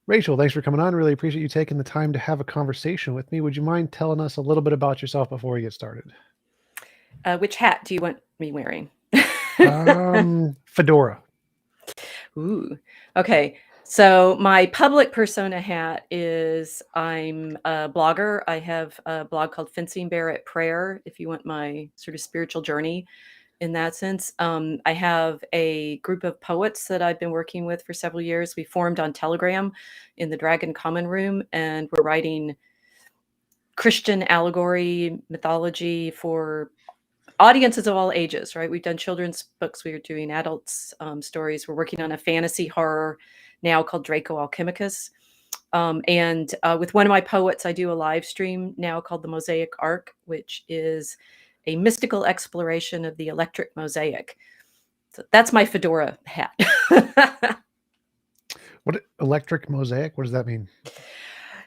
Rachel, thanks for coming on. Really appreciate you taking the time to have a conversation with me. Would you mind telling us a little bit about yourself before we get started? Which hat do you want me wearing? Fedora. Ooh, okay. So my public persona hat is I'm a blogger. I have a blog called Fencing Bear at Prayer, if you want my sort of spiritual journey in that sense. I have a group of poets that I've been working with for several years. We formed on Telegram in the Dragon Common Room, and we're writing Christian allegory mythology for audiences of all ages, right? We've done children's books. We are doing adults stories. We're working on a fantasy horror now called Draco Alchemicus. And with one of my poets, I do a live stream now called The Mosaic Arc, which is a mystical exploration of the electric mosaic. So that's my fedora hat. What electric mosaic? What does that mean?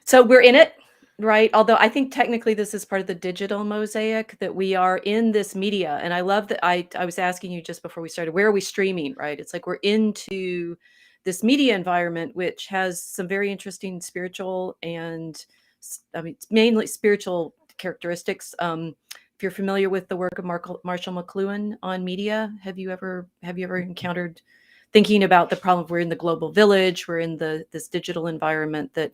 So we're in it, right? Although I think technically this is part of the digital mosaic, that we are in this media. And I love that I was asking you just before we started, where are we streaming, right? It's like we're into this media environment, which has some very interesting spiritual and mainly spiritual characteristics. If you're familiar with the work of Marshall McLuhan on media, have you ever encountered thinking about the problem? We're in the global village, we're in this digital environment that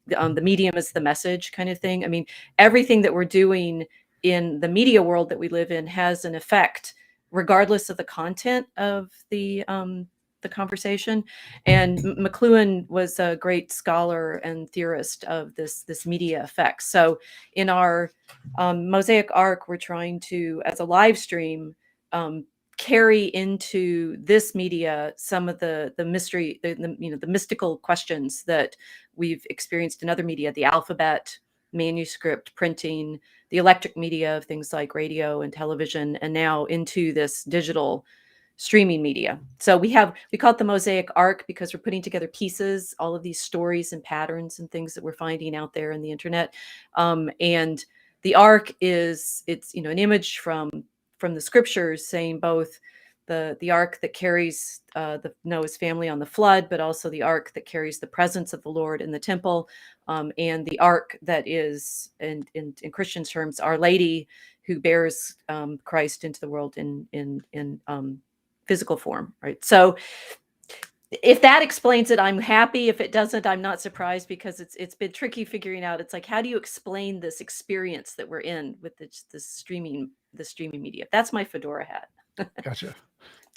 the medium is the message kind of thing. I mean, everything that we're doing in the media world that we live in has an effect, regardless of the content of the conversation. And McLuhan was a great scholar and theorist of this media effect. So in our Mosaic Arc, we're trying to, as a live stream, carry into this media some of the mystery, the mystical questions that we've experienced in other media, the alphabet, manuscript, printing, the electric media of things like radio and television, and now into this digital streaming media. So we call it the Mosaic Arc because we're putting together pieces, all of these stories and patterns and things that we're finding out there in the internet. And the arc it's an image from the scriptures, saying both the ark that carries the Noah's family on the flood, but also the ark that carries the presence of the Lord in the temple, and the ark that is, in Christian terms, Our Lady, who bears Christ into the world in physical form, right? So if that explains it, I'm happy. If it doesn't, I'm not surprised, because it's been tricky figuring out. It's like, how do you explain this experience that we're in with the streaming media? That's my fedora hat. Gotcha.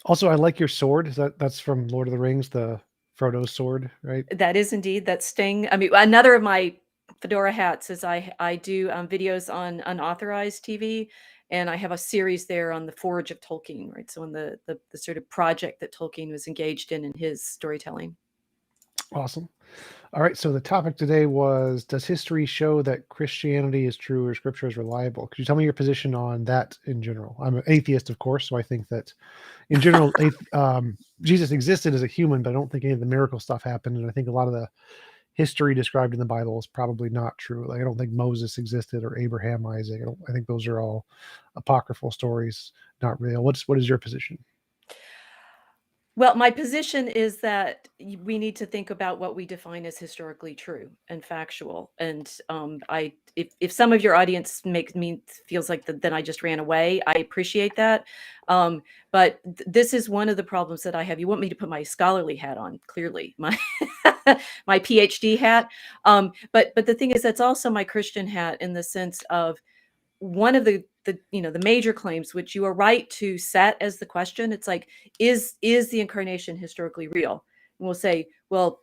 Also, I like your sword. That's from Lord of the Rings, the Frodo's sword, right? That is indeed that Sting. I mean, another of my fedora hats is I do videos on unauthorized TV, and I have a series there on the Forge of Tolkien, right? So on the sort of project that Tolkien was engaged in his storytelling. Awesome. All right. So the topic today was, does history show that Christianity is true or scripture is reliable? Could you tell me your position on that in general? I'm an atheist, of course, so I think that in general, Jesus existed as a human, but I don't think any of the miracle stuff happened. And I think a lot of the history described in the Bible is probably not true. Like, I don't think Moses existed or Abraham, Isaac. I think those are all apocryphal stories, not real. What is your position? Well, my position is that we need to think about what we define as historically true and factual. And if some of your audience feels like then I just ran away, I appreciate that. But this is one of the problems that I have. You want me to put my scholarly hat on? Clearly, my my PhD hat. But the thing is, that's also my Christian hat, in the sense of one of the major claims, which you are right to set as the question. It's like, is the incarnation historically real? And we'll say, well,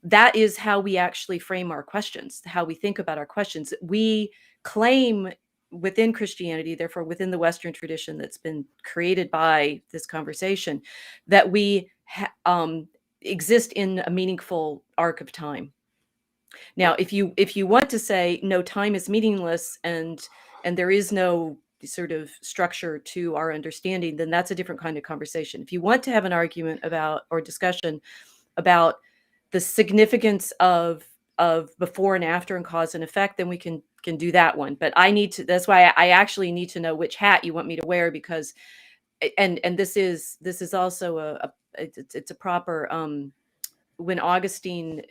that is how we actually frame our questions, how we think about our questions. We claim within Christianity, therefore within the Western tradition that's been created by this conversation, that we exist in a meaningful arc of time. Now, if you want to say no, time is meaningless, and there is no sort of structure to our understanding, then that's a different kind of conversation. If you want to have an argument about, or discussion about, the significance of of before and after and cause and effect, then we can do that one. But I need to. That's why I actually need to know which hat you want me to wear, because and this is also it's a proper when Augustine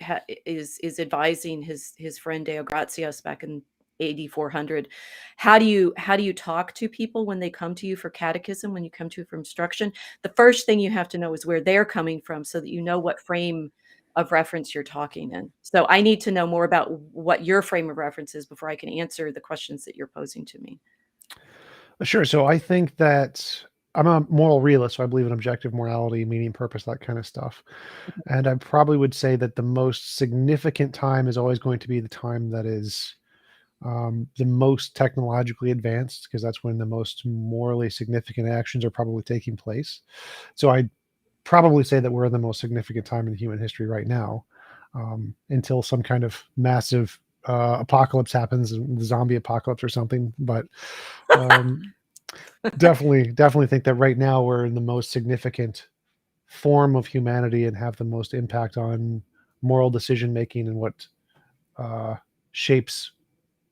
is advising his friend Deo Gratias back in AD 400, how do you talk to people when they come to you for catechism, when you come to for instruction? The first thing you have to know is where they're coming from, so that you know what frame of reference you're talking in. So I need to know more about what your frame of reference is before I can answer the questions that you're posing to me. Sure. So I think that I'm a moral realist, so I believe in objective morality, meaning, purpose, that kind of stuff. And I probably would say that the most significant time is always going to be the time that is the most technologically advanced, because that's when the most morally significant actions are probably taking place. So I'd probably say that we're in the most significant time in human history right now, until some kind of massive apocalypse happens, the zombie apocalypse or something. But um, definitely think that right now we're in the most significant form of humanity and have the most impact on moral decision making and what shapes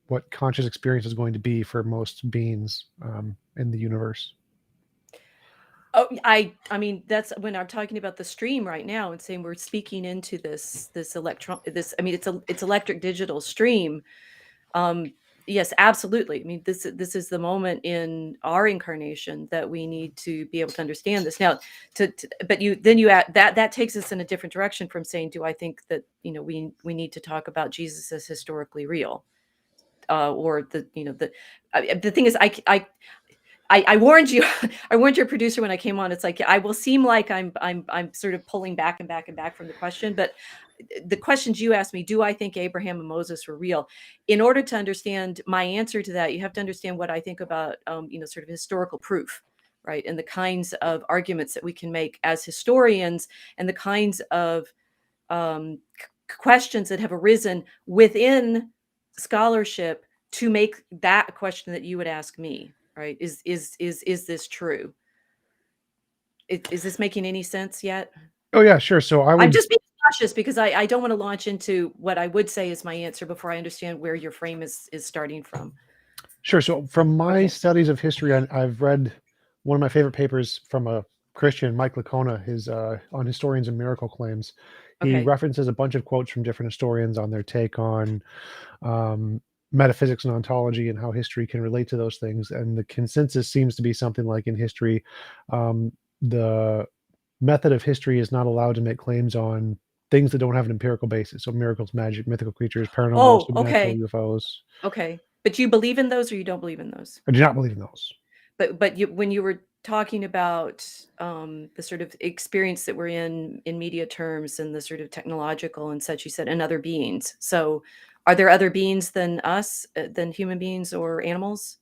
what conscious experience is going to be for most beings in the universe. Oh, I mean, that's when I'm talking about the stream right now and saying we're speaking into this electron this I mean, it's electric digital stream. Um, yes, absolutely. I mean, this is the moment in our incarnation that we need to be able to understand this. Now, but you add that takes us in a different direction from saying, do I think that, we need to talk about Jesus as historically real? Or the thing is, I warned you. I warned your producer when I came on. It's like I will seem like I'm sort of pulling back and back and back from the question, but the questions you asked me, do I think Abraham and Moses were real? In order to understand my answer to that, you have to understand what I think about sort of historical proof, right? And the kinds of arguments that we can make as historians, and the kinds of questions that have arisen within scholarship to make that a question that you would ask me. Right? Is this true? Is this making any sense yet? Oh yeah, sure. So I I'm would just being cautious because I don't want to launch into what I would say is my answer before I understand where your frame is starting from. Sure. So from Go my ahead. studies of history, I've read one of my favorite papers from a Christian, Mike Lacona, his on historians and miracle claims. He Okay. references a bunch of quotes from different historians on their take on um, metaphysics and ontology and how history can relate to those things. And the consensus seems to be something like, in history, the method of history is not allowed to make claims on things that don't have an empirical basis. So miracles, magic, mythical creatures, paranormal, Oh, supernatural, okay. UFOs. Okay. But you believe in those or you don't believe in those? I do not believe in those. But when you were talking about the sort of experience that we're in media terms and the sort of technological and such, you said, and other beings. So are there other beings than us, than human beings or animals?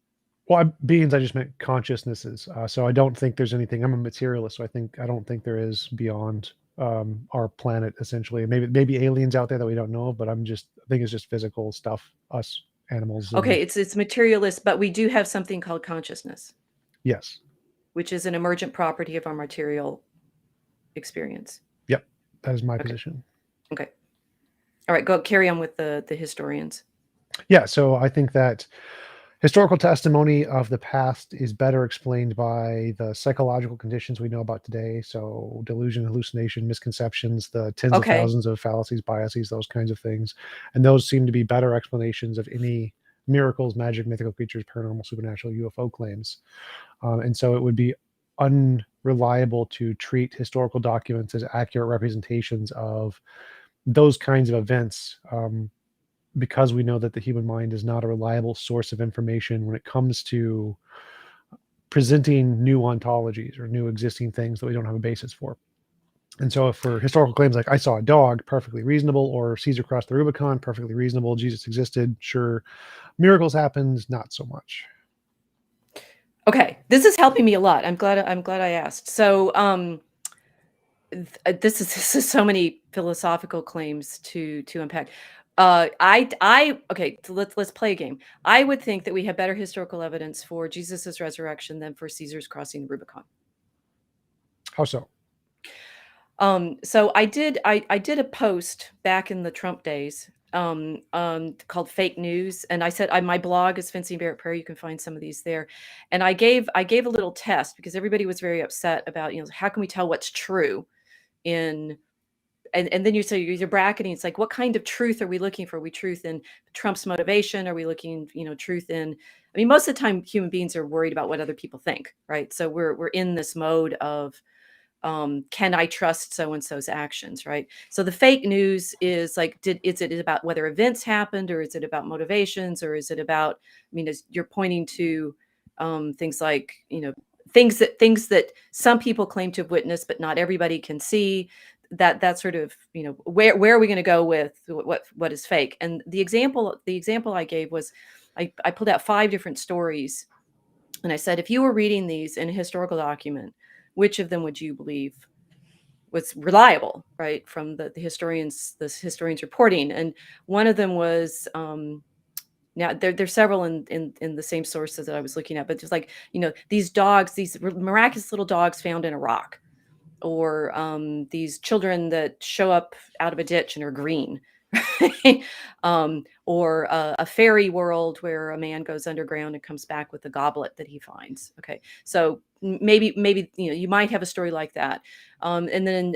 Well, beings, I just meant consciousnesses. So I don't think there's anything. I'm a materialist, so I don't think there is beyond our planet. Essentially, maybe aliens out there that we don't know of, but I think it's just physical stuff. Us animals, and Okay, it's materialist, but we do have something called consciousness, yes, which is an emergent property of our material experience. yep, that is my Okay. position. Okay. All right, go carry on with the historians. Yeah, so I think that historical testimony of the past is better explained by the psychological conditions we know about today. So delusion, hallucination, misconceptions, the tens of Okay. thousands of fallacies, biases, those kinds of things. And those seem to be better explanations of any miracles, magic, mythical creatures, paranormal, supernatural, UFO claims. And so it would be unreliable to treat historical documents as accurate representations of those kinds of events. Because we know that the human mind is not a reliable source of information when it comes to presenting new ontologies or new existing things that we don't have a basis for. And so, if for historical claims like I saw a dog, perfectly reasonable, or Caesar crossed the Rubicon, perfectly reasonable, Jesus existed, sure, miracles happened, not so much. Okay, this is helping me a lot. I'm glad I asked. So, this is so many philosophical claims to unpack. I okay. So let's play a game. I would think that we have better historical evidence for Jesus's resurrection than for Caesar's crossing the Rubicon. How so? So I did a post back in the Trump days called Fake News. And I said, my blog is Fencing Barrett Prayer. You can find some of these there. And I gave a little test because everybody was very upset about, how can we tell what's true in, and then you're bracketing. It's like, what kind of truth are we looking for? Are we truth in Trump's motivation? Are we looking, truth in, I mean, most of the time human beings are worried about what other people think, right? So we're in this mode of, can I trust so-and-so's actions, right? So the fake news is like, is it about whether events happened, or is it about motivations, or is it about, I mean, as you're pointing to things like, things that some people claim to have witnessed, but not everybody can see. That sort of, where are we going to go with what is fake? And the example I gave was, I pulled out 5 different stories, and I said, if you were reading these in a historical document, which of them would you believe was reliable, right, from the historians reporting? And one of them was, now there's several in the same sources that I was looking at, but just like, these dogs, these miraculous little dogs found in a rock, or these children that show up out of a ditch and are green. Or a fairy world where a man goes underground and comes back with a goblet that he finds. Okay, so maybe you might have a story like that, and then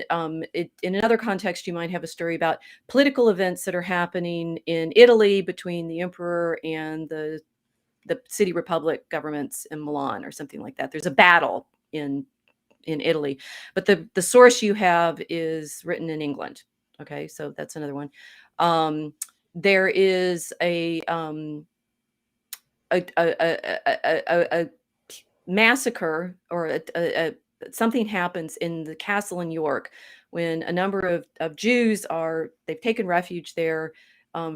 in another context you might have a story about political events that are happening in Italy between the emperor and the city republic governments in Milan, or something like that. There's a battle in Italy, but the source you have is written in England. Okay, so that's another one. There is a massacre, or something happens in the castle in York when a number of Jews they've taken refuge there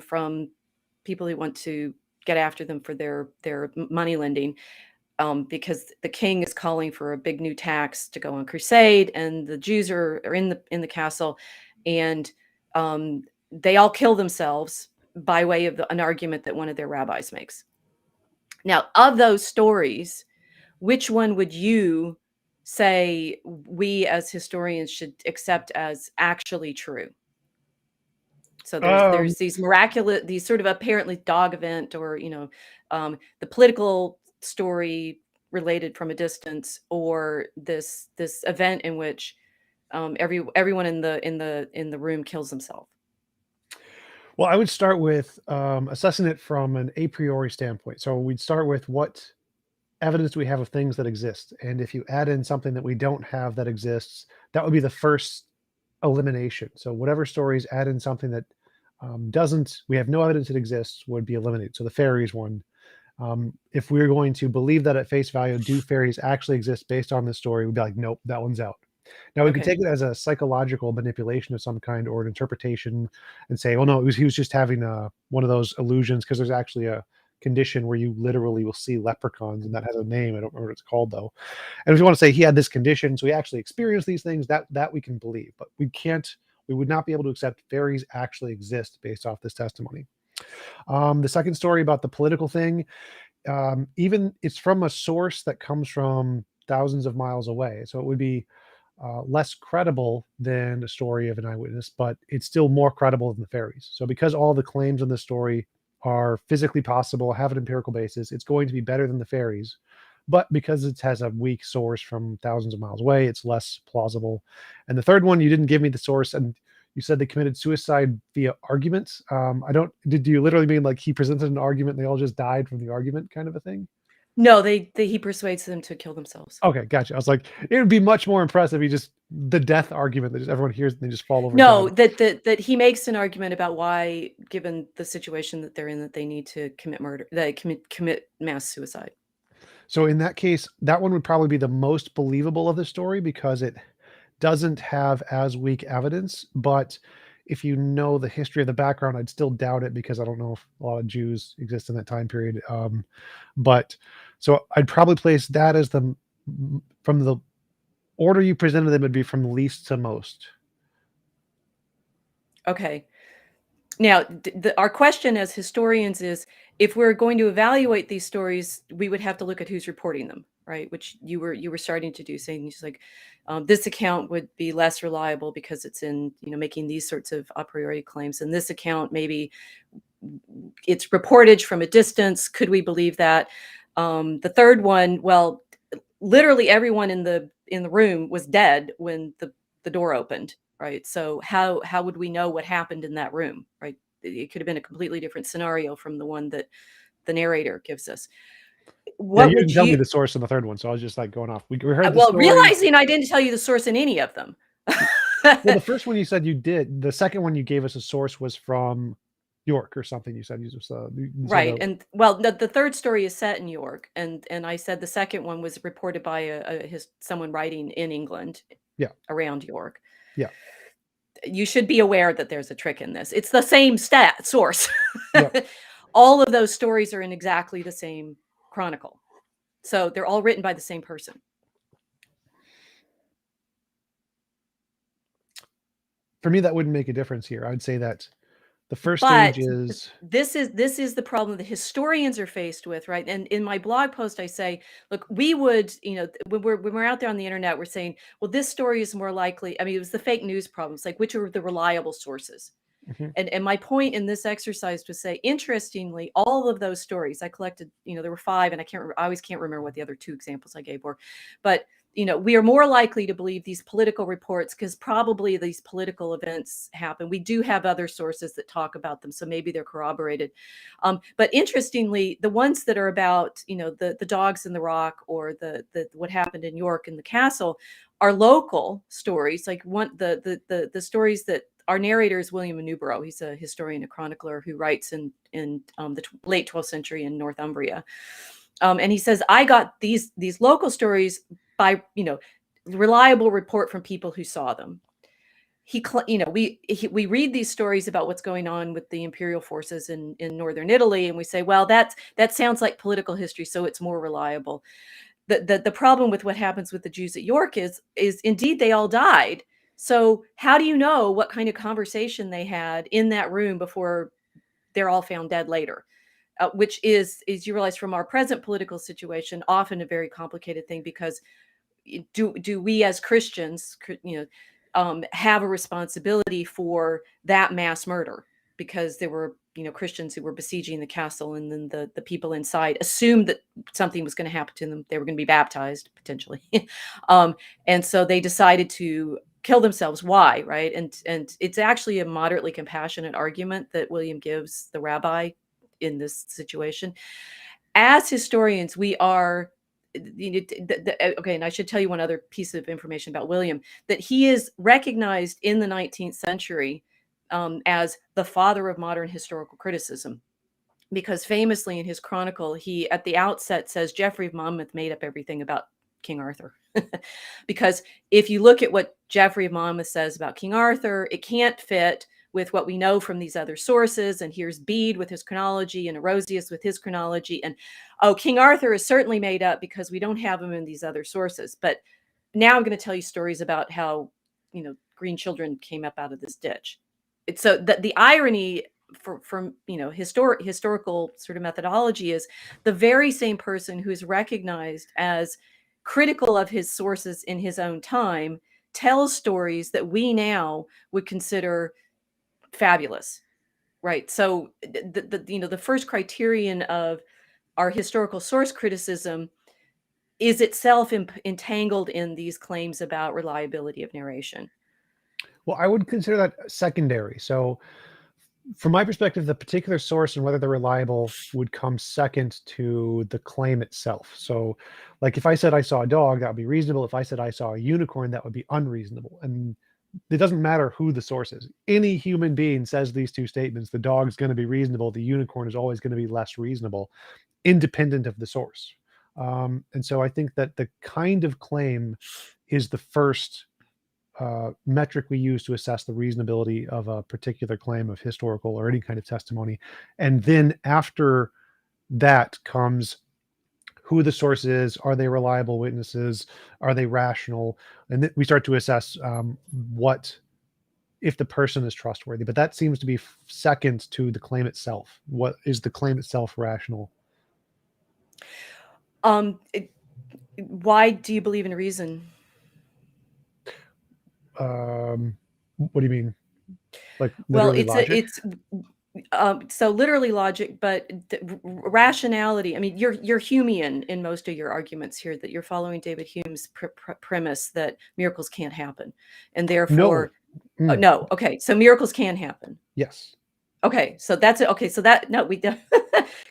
from people who want to get after them for their money lending. Because the king is calling for a big new tax to go on crusade, and the Jews are in the castle, and they all kill themselves by way of an argument that one of their rabbis makes. Now, of those stories, which one would you say we as historians should accept as actually true? So there's these miraculous, these sort of apparently dog event, or the political story related from a distance, or this event in which everyone in the room kills himself. Well, I would start with assessing it from an a priori standpoint. So we'd start with what evidence do we have of things that exist, and if you add in something that we don't have that exists, that would be the first elimination. So whatever stories add in something that we have no evidence it exists, would be eliminated. So the fairies one, if we're going to believe that at face value, do fairies actually exist based on this story, we'd be like, nope, that one's out. Now we could take it as a psychological manipulation of some kind, or an interpretation, and say, oh no, he was just having one of those illusions, because there's actually a condition where you literally will see leprechauns, and that has a name. I don't remember what it's called though. And if you want to say he had this condition, so he actually experienced these things, that we can believe, but we would not be able to accept fairies actually exist based off this testimony. The second story about the political thing, even it's from a source that comes from thousands of miles away, so it would be less credible than a story of an eyewitness, but it's still more credible than the fairies. So because all the claims in the story are physically possible, have an empirical basis, it's going to be better than the fairies. But because it has a weak source from thousands of miles away, it's less plausible. And the third one, you didn't give me the source, and you said they committed suicide via arguments. Did you literally mean like he presented an argument and they all just died from the argument, kind of a thing? No, he persuades them to kill themselves. Okay, gotcha. I was like, it would be much more impressive if the death argument that just everyone hears and they just fall over. No, that he makes an argument about why, given the situation that they're in, that they need to commit murder, they commit mass suicide. So in that case, that one would probably be the most believable of the story, because it doesn't have as weak evidence. But if you know the history of the background, I'd still doubt it, because I don't know if a lot of Jews exist in that time period. But so I'd probably place that as from the order you presented them, would be from least to most. Okay. Now, our question as historians is, if we're going to evaluate these stories, we would have to look at who's reporting them, right? Which you were starting to do, saying just like this account would be less reliable because it's in, making these sorts of a priori claims, and this account maybe it's reportage from a distance. Could we believe that? The third one, well, literally everyone in the room was dead when the door opened, right? So how would we know what happened in that room, right? It could have been a completely different scenario from the one that the narrator gives us. Yeah, What you would didn't tell me you the source on the third one, so I was just like going off. We heard the well, story. realizing I didn't tell you the source in any of them. Well, the first one you said you did. The second one you gave us a source was from York or something. You said you just you said Right, and well, the third story is set in York, and I said the second one was reported by someone writing in England yeah, around York. yeah, You should be aware that there's a trick in this. It's the same source. yep. All of those stories are in exactly the same chronicle, so they're all written by the same person. For me, that wouldn't make a difference here. I would say that the first But stage is this is the problem the historians are faced with, right? And in my blog post, I say, look, we would, when we're out there on the internet, we're saying, well, this story is more likely. I mean, it was the fake news problems, like which are the reliable sources. mhm. And my point in this exercise was say, interestingly, all of those stories I collected, there were 5, and I always can't remember what the other 2 examples I gave were, but we are more likely to believe these political reports because probably these political events happen. We do have other sources that talk about them, so maybe they're corroborated. But interestingly, the ones that are about, the dogs in the rock or the what happened in York in the castle are local stories. Like the stories that our narrator is William Newborough. He's a historian, a chronicler who writes in the late 12th century in Northumbria. And he says, I got these local stories by, reliable report from people who saw them. We read these stories about what's going on with the imperial forces in northern Italy, and we say, well, that sounds like political history, so it's more reliable. The problem with what happens with the Jews at York is indeed they all died. So how do you know what kind of conversation they had in that room before they're all found dead later? Which is you realize from our present political situation, often a very complicated thing, because do we as Christians, have a responsibility for that mass murder? Because there were, Christians who were besieging the castle, and then the people inside assumed that something was going to happen to them. They were going to be baptized potentially, and so they decided to kill themselves. Why, right? And it's actually a moderately compassionate argument that William gives the rabbi in this situation. As historians, we are okay, and I should tell you one other piece of information about William, that he is recognized in the 19th century as the father of modern historical criticism, because famously in his chronicle, he at the outset says Geoffrey of Monmouth made up everything about King Arthur. Because if you look at what Geoffrey of Monmouth says about King Arthur, it can't fit with what we know from these other sources. And here's Bede with his chronology and Erosius with his chronology. And King Arthur is certainly made up because we don't have him in these other sources. But now I'm going to tell you stories about how, green children came up out of this ditch. So the irony from historical sort of methodology is the very same person who's recognized as critical of his sources in his own time tells stories that we now would consider fabulous, right? So the first criterion of our historical source criticism is itself entangled in these claims about reliability of narration. Well, I would consider that secondary. So from my perspective, the particular source and whether they're reliable would come second to the claim itself. So like if I said I saw a dog, that would be reasonable. If I said I saw a unicorn, that would be unreasonable. And it doesn't matter who the source is. Any human being says these 2 statements, the dog's going to be reasonable, the unicorn is always going to be less reasonable, independent of the source. And so I think that the kind of claim is the first metric we use to assess the reasonability of a particular claim of historical or any kind of testimony. And then after that comes who the source is, are they reliable witnesses, are they rational, and we start to assess what if the person is trustworthy. But that seems to be second to the claim itself. What is the claim itself rational? Um, Why do you believe in reason? What do you mean? Like Well, literally logic? so literally logic, but rationality. I mean, you're Humean in most of your arguments here. That you're following David Hume's premise that miracles can't happen, and No. therefore, Mm, no. Okay, so miracles can happen. yes. Okay, so that's it. Okay, so that no, we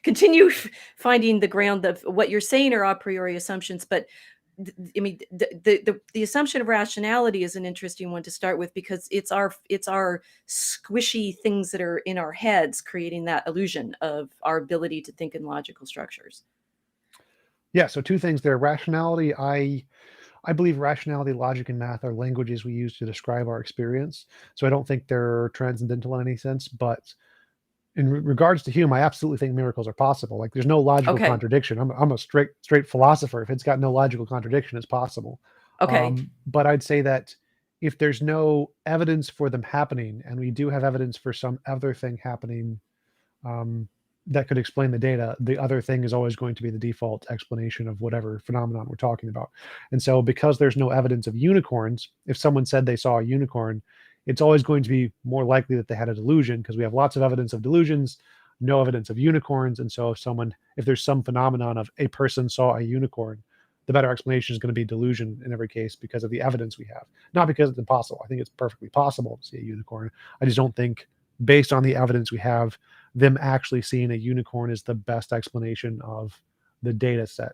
continue finding the ground of what you're saying are a priori assumptions, but I mean, the assumption of rationality is an interesting one to start with because it's our squishy things that are in our heads creating that illusion of our ability to think in logical structures. Yeah. So two things there. Rationality. I believe rationality, logic, and math are languages we use to describe our experience. So I don't think they're transcendental in any sense. But in regards to Hume, I absolutely think miracles are possible. Like there's no logical Okay, contradiction. I'm a straight philosopher. If it's got no logical contradiction, it's possible. okay. But I'd say that if there's no evidence for them happening, and we do have evidence for some other thing happening, um, that could explain the data, the other thing is always going to be the default explanation of whatever phenomenon we're talking about. And so, because there's no evidence of unicorns, if someone said they saw a unicorn, it's always going to be more likely that they had a delusion because we have lots of evidence of delusions, no evidence of unicorns. And so, if there's some phenomenon of a person saw a unicorn, the better explanation is going to be delusion in every case because of the evidence we have, not because it's impossible. I think it's perfectly possible to see a unicorn. I just don't think, based on the evidence we have, them actually seeing a unicorn is the best explanation of the data set.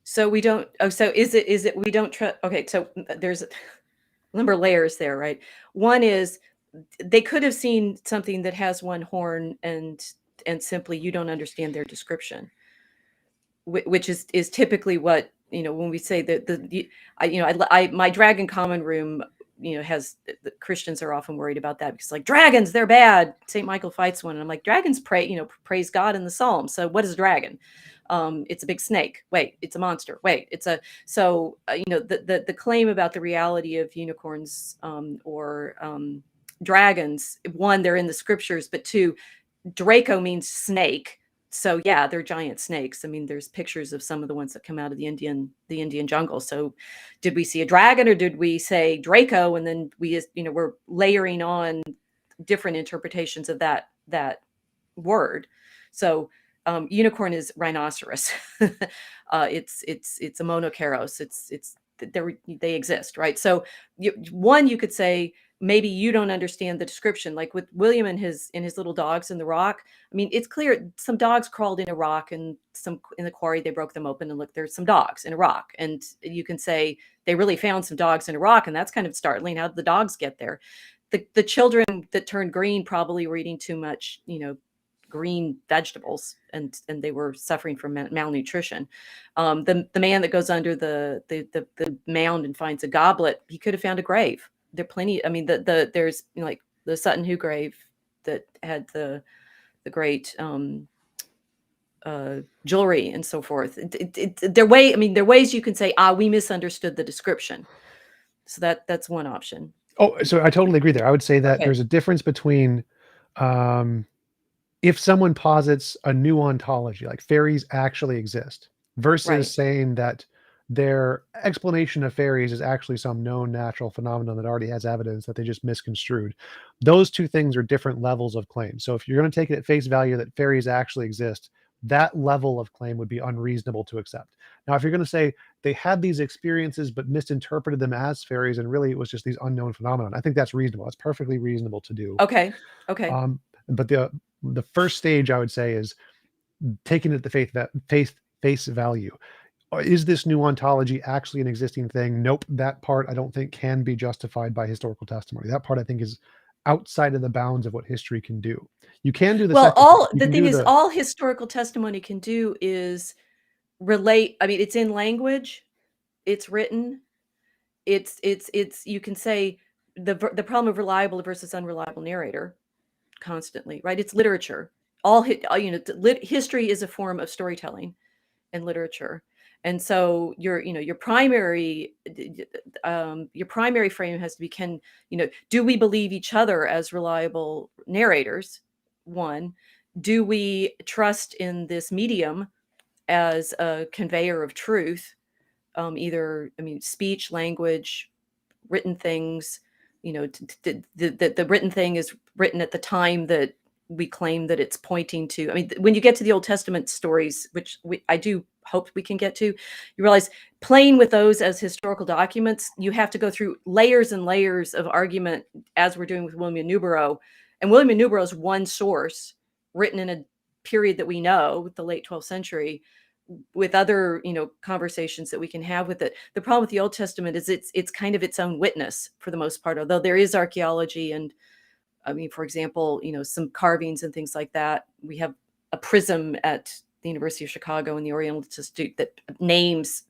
So we don't. Oh, so is it we don't trust? Okay, so there's a number of layers there, right? One is they could have seen something that has one horn and simply you don't understand their description, which is typically what when we say that my dragon common room has the Christians are often worried about that because like dragons they're bad. St. Michael fights one and I'm like dragons praise God in the Psalms. So what is a dragon? It's a big snake. Wait, it's a monster. Wait, it's a so the claim about the reality of unicorns or dragons. One, they're in the scriptures, but two, Draco means snake. So yeah, they're giant snakes. I mean, there's pictures of some of the ones that come out of the Indian jungle. So did we see a dragon or did we say Draco? And then we're layering on different interpretations of that word. So unicorn is rhinoceros. It's a monoceros. It's they exist, right? So you could say maybe you don't understand the description, like with William and his little dogs in the rock. I mean, it's clear some dogs crawled in a rock and some in the quarry they broke them open and look, there's some dogs in a rock, and you can say they really found some dogs in a rock, and that's kind of startling. How did the dogs get there? The children that turned green probably were eating too much, green vegetables, and they were suffering from malnutrition. The man that goes under the mound and finds a goblet, he could have found a grave. There are plenty. I mean, there's like the Sutton Hoo grave that had the great jewelry and so forth. There are ways you can say, we misunderstood the description. So that's one option. Oh, so I totally agree there. I would say that Okay. there's a difference between, um, if someone posits a new ontology, like fairies actually exist, versus Right. saying that their explanation of fairies is actually some known natural phenomenon that already has evidence that they just misconstrued. Those two things are different levels of claim. So if you're going to take it at face value that fairies actually exist, that level of claim would be unreasonable to accept. Now, if you're going to say they had these experiences but misinterpreted them as fairies and really it was just these unknown phenomenon, I think that's reasonable. It's perfectly reasonable to do. Okay. Okay. But the first stage I would say is taking it at the face value. Is this new ontology actually an existing thing? Nope. That part I don't think can be justified by historical testimony. That part I think is outside of the bounds of what history can do. You can do the Well, second part. all You the can thing do is, the all historical testimony can do is relate. I mean, it's in language, it's written, it's you can say the problem of reliable versus unreliable narrator constantly, right? It's literature. History is a form of storytelling and literature. And so your primary frame has to be, do we believe each other as reliable narrators? One, do we trust in this medium as a conveyor of truth? either, speech, language, written things, the written thing is written at the time that we claim that it's pointing to. When you get to the Old Testament stories, which I do hope we can get to, you realize playing with those as historical documents, you have to go through layers and layers of argument, as we're doing with William Newborough. And William Newborough is one source written in a period that we know, the late 12th century, with other conversations that we can have with it. The problem with the Old Testament is it's kind of its own witness for the most part, although there is archaeology and for example, some carvings and things like that. We have a prism at the University of Chicago in the Oriental Institute that names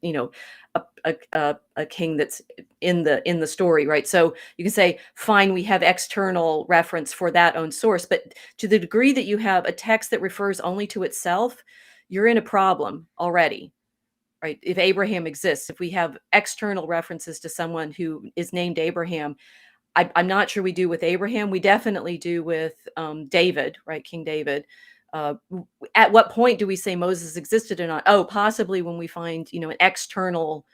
a king that's in the story, right? So you can say, fine, we have external reference for that own source, but to the degree that you have a text that refers only to itself, you're in a problem already, right? If Abraham exists, if we have external references to someone who is named Abraham, I'm not sure we do with Abraham. We definitely do with David, right? King David. At what point do we say Moses existed or not? Oh, possibly when we find, an external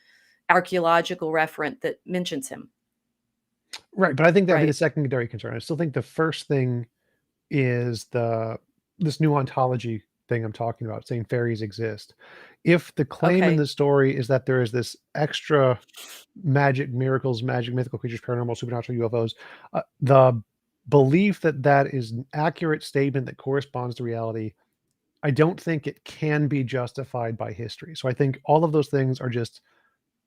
archaeological reference that mentions him. Right, but I think that'd be the Right. secondary concern. I still think the first thing is this new ontology thing I'm talking about, saying fairies exist. If the claim in Okay. the story is that there is this extra magic, miracles, magic, mythical creatures, paranormal, supernatural, UFOs, the belief that that is an accurate statement that corresponds to reality, I don't think it can be justified by history. So I think all of those things are just,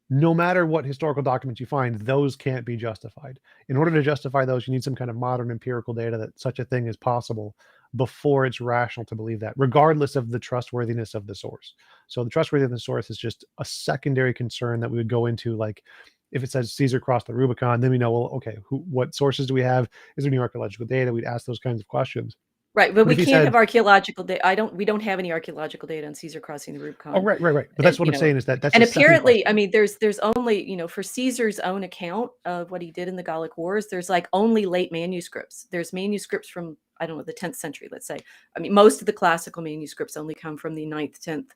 no matter what historical documents you find, those can't be justified. In order to justify those, you need some kind of modern empirical data that such a thing is possible before it's rational to believe that, regardless of the trustworthiness of the source. So the trustworthiness of the source is just a secondary concern that we would go into. Like, if it says Caesar crossed the Rubicon, then we know, well, okay, what sources do we have? Is there any archaeological data? We'd ask those kinds of questions. Right, but But we if he can't said, have archaeological data. We don't have any archaeological data on Caesar crossing the oh, Rubicon. right. But that's what I'm saying, is that that's And a second apparently, question. there's only, for Caesar's own account of what he did in the Gallic Wars, there's like only late manuscripts. There's manuscripts from, I don't know, the 10th century, let's say. Most of the classical manuscripts only come from the 9th, 10th,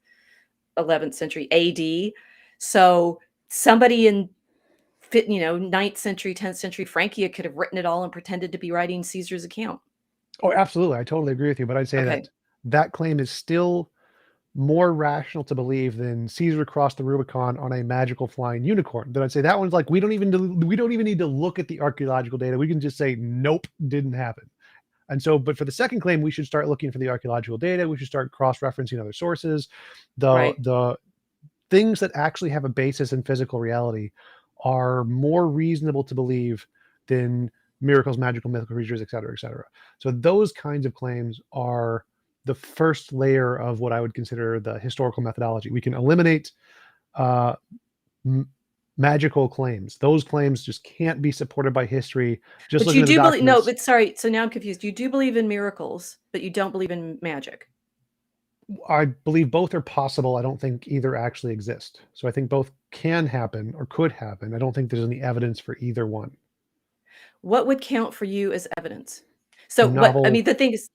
11th century AD. So somebody in 9th century, 10th century Francia could have written it all and pretended to be writing Caesar's account. Oh, absolutely. I totally agree with you. But I'd say Okay. that that claim is still more rational to believe than Caesar crossed the Rubicon on a magical flying unicorn. Then I'd say that one's like, we don't even need to look at the archaeological data. We can just say, nope, didn't happen. And so, but for the second claim, we should start looking for the archaeological data. We should start cross-referencing other sources. Right. The things that actually have a basis in physical reality are more reasonable to believe than miracles, magical, mythical creatures, et cetera, et cetera. So those kinds of claims are the first layer of what I would consider the historical methodology. We can eliminate uh, magical claims. Those claims just can't be supported by history. Just But looking you at the do believe, no, documents. but sorry, so now I'm confused. You do believe in miracles, but you don't believe in magic. I believe both are possible. I don't think either actually exist. So I think both can happen or could happen. I don't think there's any evidence for either one. What would count for you as evidence? So Novel. the thing is,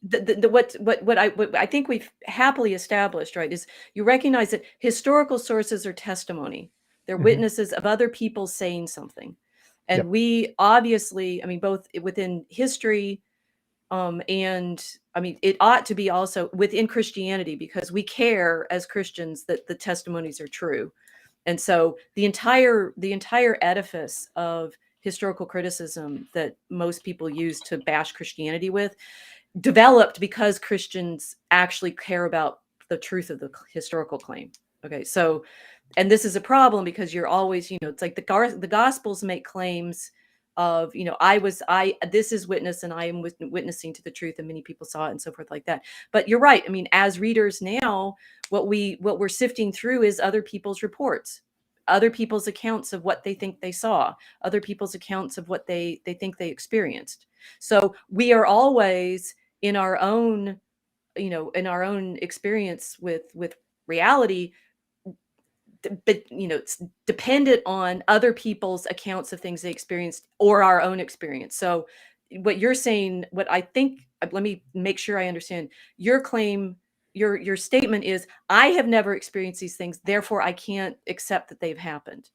what I think we've happily established, right, is you recognize that historical sources are testimony. They're Mhm. witnesses of other people saying something. And Yep. we obviously, both within history, and it ought to be also within Christianity, because we care as Christians that the testimonies are true. And so the entire edifice of historical criticism that most people use to bash Christianity with developed because Christians actually care about the truth of the historical claim. Okay, so, and this is a problem because you're always, it's like the Gospels make claims of, this is witness and I am witnessing to the truth and many people saw it and so forth like that. But you're right. As readers now, what we're sifting through is other people's reports, other people's accounts of what they think they saw, other people's accounts of what they think they experienced. So we are always in our own, experience with reality, but it's dependent on other people's accounts of things they experienced or our own experience. So what you're saying, what I think, let me make sure I understand your claim. your statement is, I have never experienced these things, therefore I can't accept that they've happened.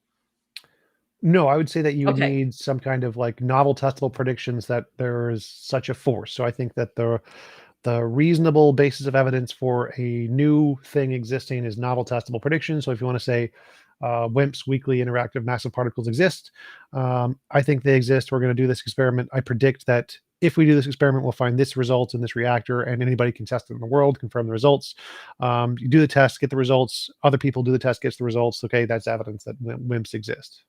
No, I would say that you would Okay. need some kind of like novel testable predictions that there is such a force. So I think that the reasonable basis of evidence for a new thing existing is novel testable predictions. So if you want to say WIMPs, weakly interactive massive particles, exist, I think they exist. We're going to do this experiment. I predict that if we do this experiment, we'll find this result in this reactor, and anybody can test it in the world, confirm the results. You do the test, get the results. Other people do the test, gets the results. Okay, that's evidence that WIMPs exist.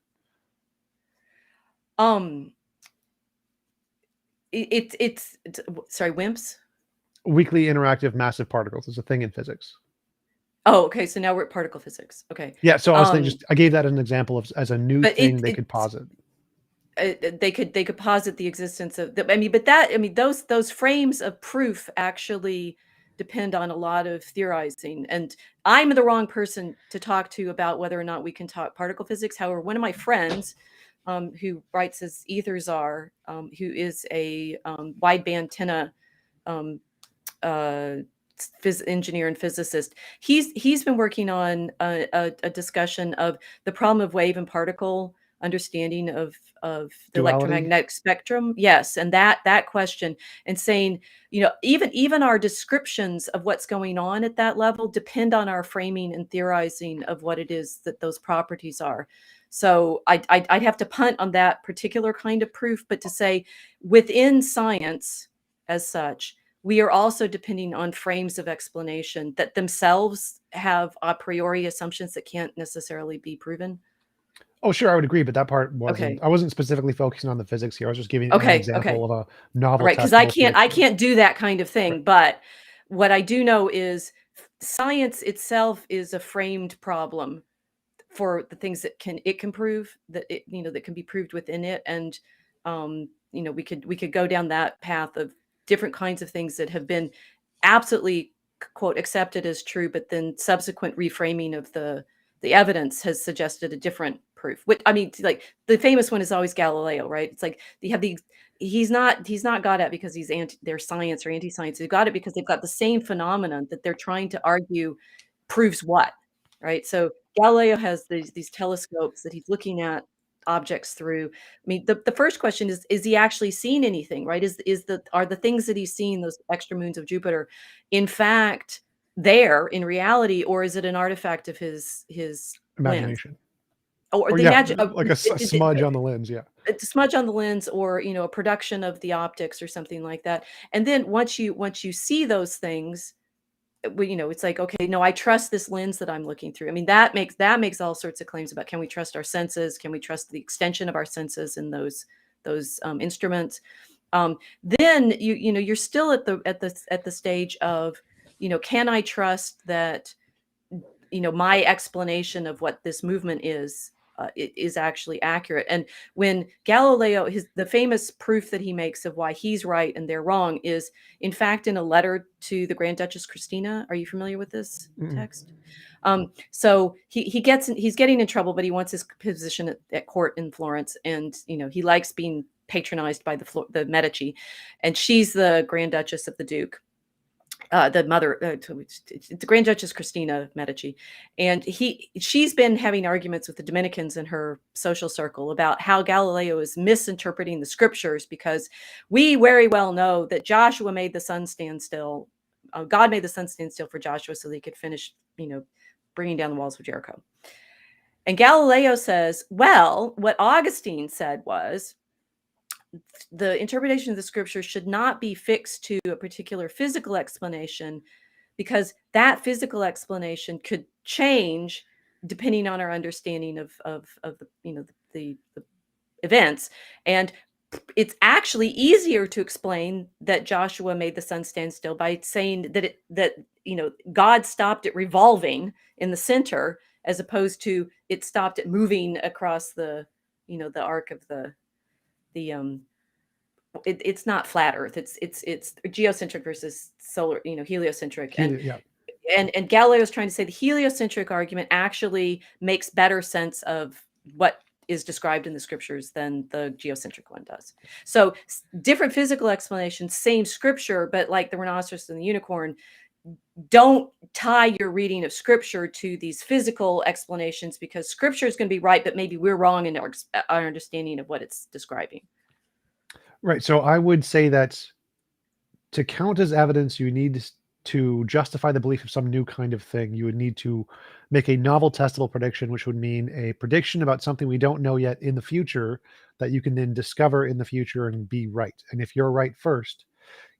Um, it's sorry, WIMPs. Weakly interactive massive particles is a thing in physics. Oh, okay. So now we're at particle physics. Okay. Yeah, so I was thinking, just I gave that as an example of as a new But thing they could posit. they could posit the existence of the, those frames of proof actually depend on a lot of theorizing, and I'm the wrong person to talk to about whether or not we can talk particle physics. However, one of my friends, who writes as Ethers Are, who is a wideband antenna um, uh, engineer and physicist, he's been working on a discussion of the problem of wave and particle understanding of the Duality. electromagnetic spectrum. Yes, and that question, and saying, even our descriptions of what's going on at that level depend on our framing and theorizing of what it is that those properties are. So I'd have to punt on that particular kind of proof, but to say within science as such, we are also depending on frames of explanation that themselves have a priori assumptions that can't necessarily be proven. Oh, sure, I would agree, but that part Okay. I wasn't specifically focusing on the physics here. I was just giving an Okay. example Okay. of a All novel right. Because I testable can't I prediction. can't do that kind of Right. thing. But what I do know is science itself is a framed problem for the things that it can prove, that that can be proved within it. And we could go down that path of different kinds of things that have been absolutely, quote, accepted as true, but then subsequent reframing of the evidence has suggested a different proof. Which, like, the famous one is always Galileo, right? It's like you have the he's not got it because he's their science or anti-science. They've got it because they've got the same phenomenon that they're trying to argue proves what, right? So Galileo has these telescopes that he's looking at objects through. The first question is he actually seen anything, right? Are the things that he's seen, those extra moons of Jupiter, in fact there in reality, or is it an artifact of his lens, Imagination. or Or the yeah, magic of like a smudge on the lens, yeah. a smudge on the lens, or a production of the optics or something like that? And then once you see those things, well, it's like, okay, no, I trust this lens that I'm looking through. That makes all sorts of claims about, can we trust our senses? Can we trust the extension of our senses in those instruments? Then you're still at the stage of, can I trust that my explanation of what this movement is, is actually accurate? And when Galileo, the famous proof that he makes of why he's right and they're wrong is, in fact, in a letter to the Grand Duchess Christina. Are you familiar with this Mm-mm. text? So he's getting in trouble, but he wants his position at court in Florence, and he likes being patronized by the Medici, and she's the Grand Duchess of the Duke. The mother, the Grand Duchess Christina Medici, and she's been having arguments with the Dominicans in her social circle about how Galileo is misinterpreting the scriptures, because we very well know that Joshua made the sun stand still. God made the sun stand still for Joshua so that he could finish, bringing down the walls of Jericho. And Galileo says, well, what Augustine said was, the interpretation of the scripture should not be fixed to a particular physical explanation, because that physical explanation could change depending on our understanding of the events. And it's actually easier to explain that Joshua made the sun stand still by saying that God stopped it revolving in the center, as opposed to it stopped it moving across the arc of the it's not flat Earth. It's geocentric versus solar, heliocentric. Yeah. And Galileo is trying to say the heliocentric argument actually makes better sense of what is described in the scriptures than the geocentric one does. So different physical explanations, same scripture, but like the rhinoceros and the unicorn, don't tie your reading of scripture to these physical explanations, because scripture is going to be right, but maybe we're wrong in our understanding of what it's describing. Right. So I would say that to count as evidence, you need to justify the belief of some new kind of thing. You would need to make a novel testable prediction, which would mean a prediction about something we don't know yet in the future that you can then discover in the future and be right. And if you're right first,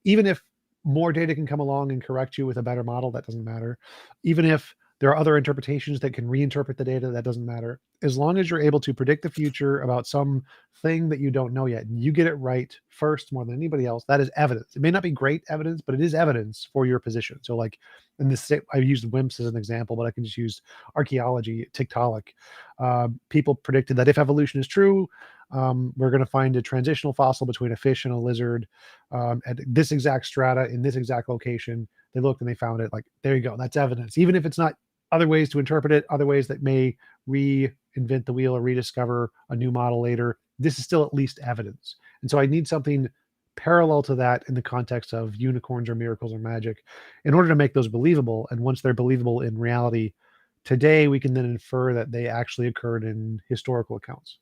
even if more data can come along and correct you with a better model, that doesn't matter. Even if there are other interpretations that can reinterpret the data, that doesn't matter. As long as you're able to predict the future about some thing that you don't know yet, and you get it right first more than anybody else, that is evidence. It may not be great evidence, but it is evidence for your position. So, like in this, I used WIMPs as an example, but I can just use archaeology, Tiktaalik. People predicted that if evolution is true, we're going to find a transitional fossil between a fish and a lizard at this exact strata in this exact location. They looked and they found it. Like, there you go. That's evidence. Even if it's not other ways to interpret it, other ways that may reinvent the wheel or rediscover a new model later, this is still at least evidence. And so I need something parallel to that in the context of unicorns or miracles or magic in order to make those believable. And once they're believable in reality, today we can then infer that they actually occurred in historical accounts.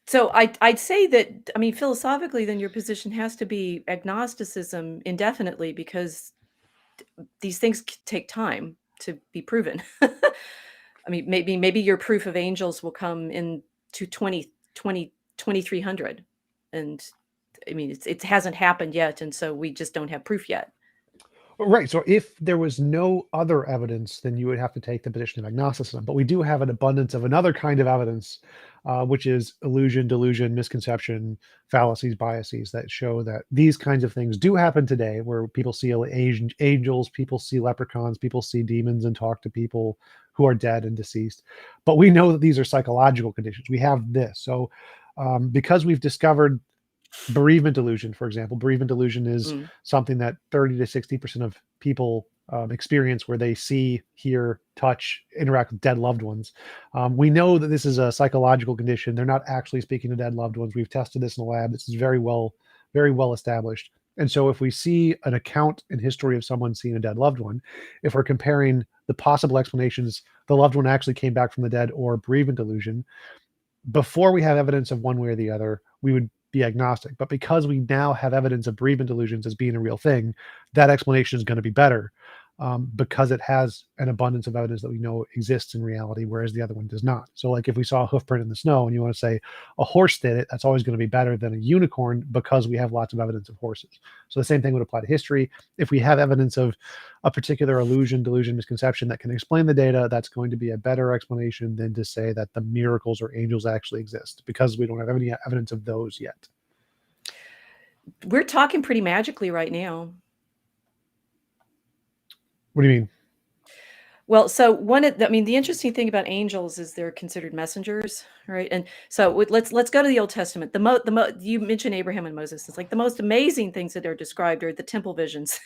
So I'd say that, I mean, philosophically, then your position has to be agnosticism indefinitely, because these things take time to be proven. I mean, maybe your proof of angels will come in to 2300. And I mean, it hasn't happened yet. And so we just don't have proof yet. Right. So if there was no other evidence, then you would have to take the position of agnosticism. But we do have an abundance of another kind of evidence, which is illusion, delusion, misconception, fallacies, biases that show that these kinds of things do happen today, where people see angels, people see leprechauns, people see demons and talk to people who are dead and deceased. But we know that these are psychological conditions. We have this. So because we've discovered bereavement delusion, for example. Bereavement delusion is something that 30 to 60% of people experience, where they see, hear, touch, interact with dead loved ones. We know that this is a psychological condition. They're not actually speaking to dead loved ones. We've tested this in the lab. This is very well established. And so if we see an account in history of someone seeing a dead loved one, if we're comparing the possible explanations, the loved one actually came back from the dead or bereavement delusion, before we have evidence of one way or the other, we would be agnostic. But because we now have evidence of bereavement delusions as being a real thing, that explanation is going to be better, because it has an abundance of evidence that we know exists in reality, whereas the other one does not. So like if we saw a hoof print in the snow and you want to say a horse did it, that's always going to be better than a unicorn, because we have lots of evidence of horses. So the same thing would apply to history. If we have evidence of a particular illusion, delusion, misconception that can explain the data, that's going to be a better explanation than to say that the miracles or angels actually exist, because we don't have any evidence of those yet. We're talking pretty magically right now. What do you mean? Well, so the interesting thing about angels is they're considered messengers, right? And so let's go to the Old Testament. You mentioned Abraham and Moses. It's like the most amazing things that are described are the temple visions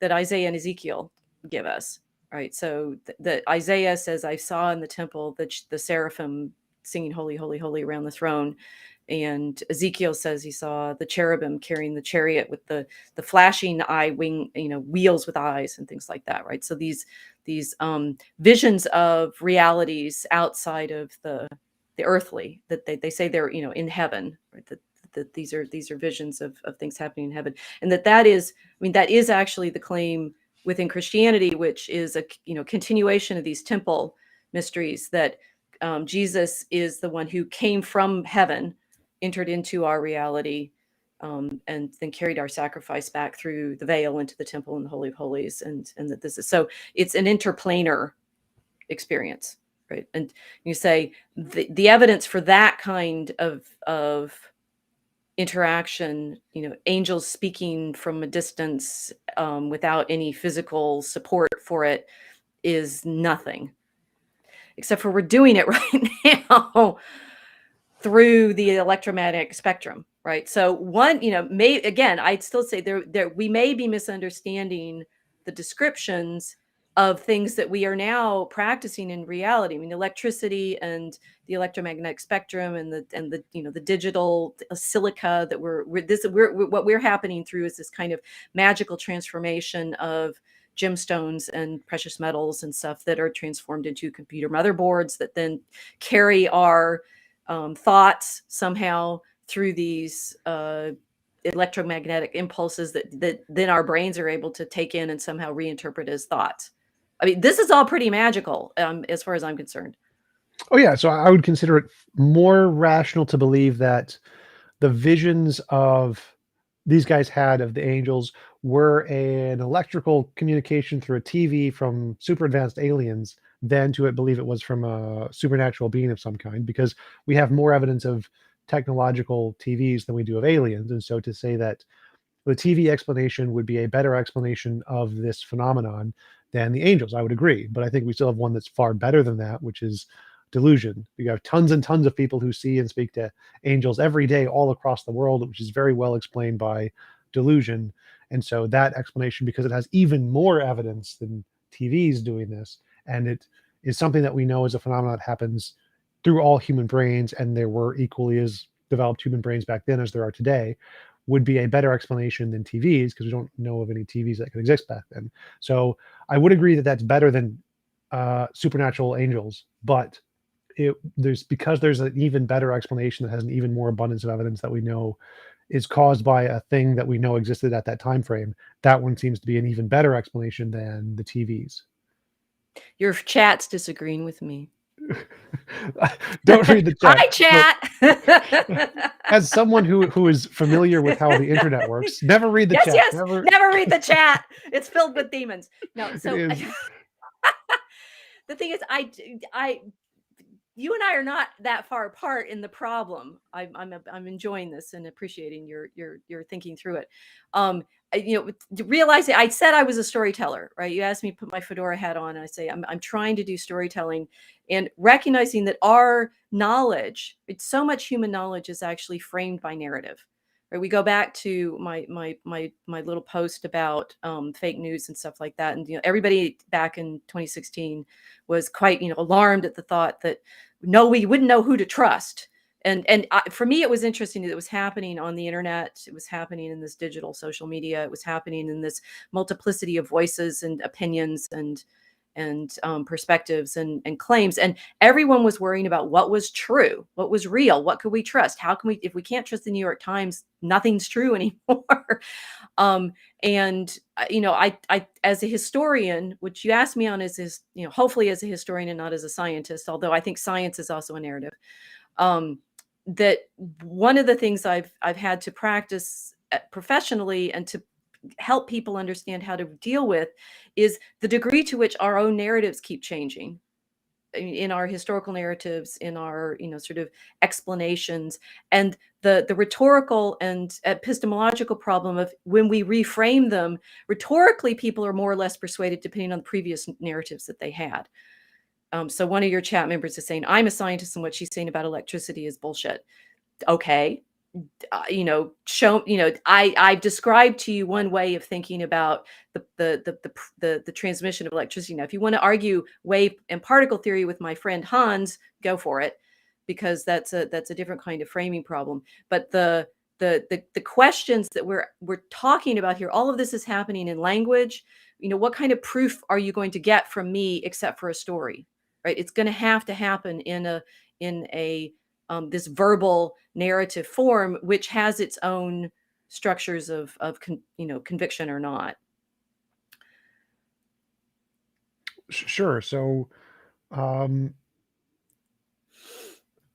that Isaiah and Ezekiel give us, right? So the Isaiah says, "I saw in the temple the seraphim singing holy, holy, holy around the throne." And Ezekiel says he saw the cherubim carrying the chariot with the flashing eye wing, wheels with eyes and things like that, right? So these visions of realities outside of the earthly, that they say they're in heaven, right? That these are visions of things happening in heaven, and that is actually the claim within Christianity, which is a continuation of these temple mysteries, that Jesus is the one who came from heaven, entered into our reality, and then carried our sacrifice back through the veil into the temple and the Holy of Holies, and that this is so it's an interplanar experience, right? And you say the evidence for that kind of interaction, angels speaking from a distance, without any physical support for it, is nothing, except for we're doing it right now through the electromagnetic spectrum, right? So again, I'd still say there we may be misunderstanding the descriptions of things that we are now practicing in reality. I mean, electricity and the electromagnetic spectrum and the the digital silica that what we're happening through is this kind of magical transformation of gemstones and precious metals and stuff that are transformed into computer motherboards that then carry our thoughts somehow through these electromagnetic impulses that then our brains are able to take in and somehow reinterpret as thoughts. I mean, this is all pretty magical, as far as I'm concerned. Oh yeah, so I would consider it more rational to believe that the visions of these guys had of the angels were an electrical communication through a TV from super advanced aliens than to believe it was from a supernatural being of some kind, because we have more evidence of technological TVs than we do of aliens. And so to say that the TV explanation would be a better explanation of this phenomenon than the angels, I would agree. But I think we still have one that's far better than that, which is delusion. You have tons and tons of people who see and speak to angels every day all across the world, which is very well explained by delusion. And so that explanation, because it has even more evidence than TVs doing this, and it is something that we know is a phenomenon that happens through all human brains, and there were equally as developed human brains back then as there are today, would be a better explanation than TVs, because we don't know of any TVs that could exist back then. So I would agree that that's better than supernatural angels, but there's an even better explanation that has an even more abundance of evidence that we know is caused by a thing that we know existed at that time frame. That one seems to be an even better explanation than the TVs. Your chat's disagreeing with me. Don't read the chat. Hi, chat. As someone who is familiar with how the internet works, never read the yes, chat. Yes, never read the chat. It's filled with demons. No, so the thing is, you and I are not that far apart in the problem. I'm enjoying this and appreciating your thinking through it. Realizing I said I was a storyteller, right? You asked me to put my fedora hat on, and I say I'm trying to do storytelling, and recognizing that our knowledge, it's so much human knowledge, is actually framed by narrative. Right? We go back to my little post about fake news and stuff like that, and everybody back in 2016 was quite alarmed at the thought that we wouldn't know who to trust. And for me, it was interesting that it was happening on the internet. It was happening in this digital social media. It was happening in this multiplicity of voices and opinions and perspectives and claims. And everyone was worrying about what was true, what was real, what could we trust? How can we, if we can't trust the New York Times, nothing's true anymore. I, as a historian, which you asked me on is, hopefully as a historian and not as a scientist, although I think science is also a narrative, that one of the things I've had to practice professionally and to help people understand how to deal with is the degree to which our own narratives keep changing in our historical narratives, in our sort of explanations, and the rhetorical and epistemological problem of when we reframe them rhetorically, people are more or less persuaded depending on the previous narratives that they had. So one of your chat members is saying, I'm a scientist and what she's saying about electricity is bullshit. Okay. I've described to you one way of thinking about the transmission of electricity. Now, if you want to argue wave and particle theory with my friend Hans, go for it, because that's a different kind of framing problem. But the questions that we're talking about here, all of this is happening in language. What kind of proof are you going to get from me except for a story, right? It's going to happen in a this verbal narrative form, which has its own structures of conviction or not. Sure. So, but